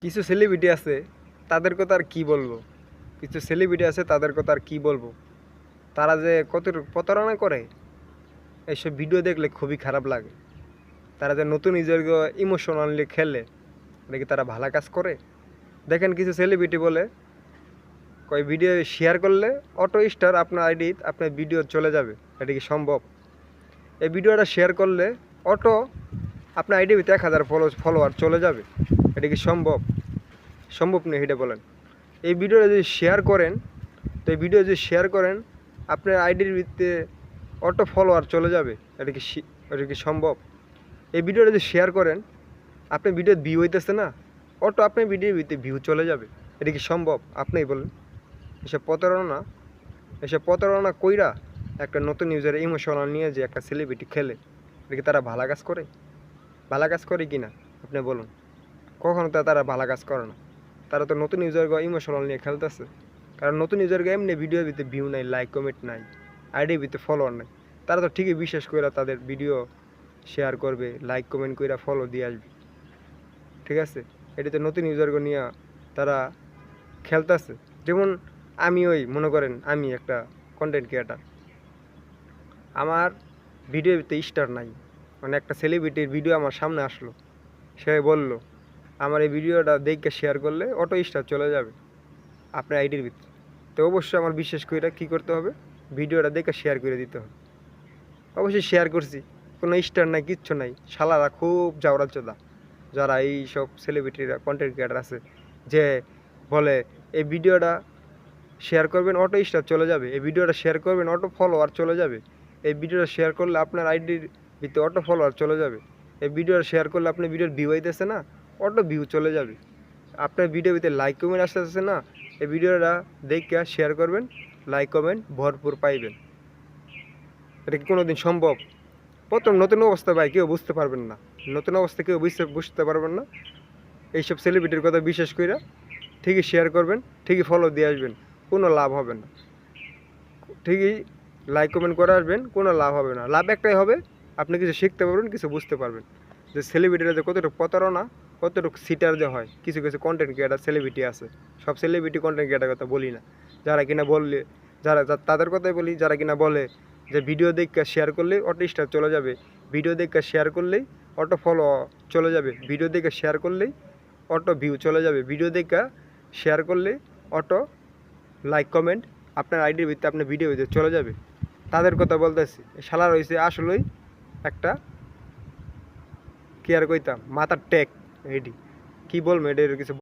কিছু সেলিব্রিটি আছে তাদের কথা আর কি বলবো। কিছু সেলিব্রিটি আছে তাদের কথা আর কি বলবো। তারা যে কত প্রতারণা করে এইসব ভিডিও দেখলে খুবই খারাপ লাগে। তারা যে নতুন নিজের ইমোশনালি খেলে, এটা কি তারা ভালো কাজ করে? দেখেন কিছু সেলিব্রিটি বলে কই ভিডিও শেয়ার করলে অটো স্টার আপনার আইডি আপনার ভিডিও চলে যাবে। এটা কি সম্ভব? এই ভিডিওটা শেয়ার করলে অটো আপনার আইডি ভিতরে 1000 ফলোয়ার চলে যাবে। এটা কি সম্ভব? সম্ভব নেই, এটা বলেন। এই ভিডিওটা যদি শেয়ার করেন, তো এই ভিডিও যদি শেয়ার করেন আপনার আইডির ভিত্তিতে অটো ফলোয়ার চলে যাবে। এটা কি সম্ভব? এই ভিডিওটা যদি শেয়ার করেন আপনার ভিডিও ভিউ হইতেছে না, অটো আপনার ভিডিওর ভিত্তিতে ভিউ চলে যাবে। এটা কি সম্ভব? আপনিই বলেন। এসব প্রতারণা কইরা একটা নতুন ইউজার ইমোশনাল নিয়ে যে একটা সেলিব্রিটি খেলে, এটা কি তারা ভালো কাজ করে? ভালো কাজ করে কি না আপনি বলুন। কখনো তো তারা ভালো কাজ করে না। তারা তো নতুন ইউজার ইমোশনাল নিয়ে খেলতেছে। কারণ নতুন ইউজার এমনি ভিডিওর ভিতরে ভিউ নাই, লাইক কমেন্ট নাই, আইডির ভিতরে ফলোয়ার নাই। তারা তো ঠিকই বিশ্বাস করে তাদের ভিডিও শেয়ার করবে, লাইক কমেন্ট করে ফলো দিয়ে আসবে। ঠিক আছে, এটাতে নতুন ইউজারকে নিয়ে তারা খেলতেছে। যেমন আমি মনে করেন আমি একটা কন্টেন্ট ক্রিয়েটার, আমার ভিডিওর ভিতরে স্টার নাই, মানে একটা সেলিব্রিটির ভিডিও আমার সামনে আসলো, সে বলল আমার এই ভিডিওটা দেখে শেয়ার করলে অটো স্টার চলে যাবে আপনার আইডির ভিতরে। তো অবশ্যই আমার বিশেষ করে কী করতে হবে, ভিডিওটা দেখে শেয়ার করে দিতে হবে। অবশ্যই শেয়ার করছি, কোনো স্টার নাই, কিচ্ছু নাই। শালারা খুব জাউরা চোদা, যারা এই সব সেলিব্রিটিরা কন্টেন্ট ক্রিয়েটার আছে, যে বলে এই ভিডিওটা শেয়ার করবেন অটো স্টার চলে যাবে, এই ভিডিওটা শেয়ার করবেন অটো ফলোয়ার চলে যাবে, এই ভিডিওটা শেয়ার করলে আপনার আইডির ভিতরে অটো ফলোয়ার চলে যাবে, এই ভিডিওটা শেয়ার করলে আপনার ভিডিওর ভিউ হইতেছে না, অটো ভিউ চলে যাবে, আপনার ভিডিওর ভিতরে লাইক কমেন্ট আসতেছে না, এই ভিডিওটা দেখে শেয়ার করবেন, লাইক কমেন্ট ভরপুর পাইবেন। এটা কি কোনো দিন সম্ভব? প্রথম নতুন অবস্থা ভাই কেউ বুঝতে পারবেন না, নতুন অবস্থা কেউ বুঝতে পারবেন না। এইসব সেলিব্রিটির কথা বিশ্বাস করে ঠিকই শেয়ার করবেন, ঠিকই ফলো দিয়ে আসবেন, কোনো লাভ হবে না। ঠিকই লাইক কমেন্ট করে আসবেন, কোনো লাভ হবে না। লাভ একটাই হবে, আপনি কিছু শিখতে পারবেন, কিছু বুঝতে পারবেন যে সেলিব্রিটিরা যে কতটুকু প্রতারণা, কতটুকু সিটার যে হয়। কিছু কিছু কন্টেন্ট ক্রিয়েটার সেলিব্রিটি আছে, সব সেলিব্রিটি কন্টেন্ট ক্রিয়েটার কথা বলি না, যারা কিনা বললে তাদের কথাই বলি, যারা কিনা বলে যে ভিডিও দেখে শেয়ার করলেই অটো স্টার চলে যাবে, ভিডিও দেখে শেয়ার করলেই অটো ফলো চলে যাবে, ভিডিও দেখে শেয়ার করলেই অটো ভিউ চলে যাবে, ভিডিও দেখে শেয়ার করলেই অটো লাইক কমেন্ট আপনার আইডির ভিতরে আপনার ভিডিও ভিতরে চলে যাবে। তাদের কথা বলতেছি। শালা রয়েছে আসলেই একটা কি আর কইতাম, মাথার টেক। এটি কী বলবো, এটার কিছু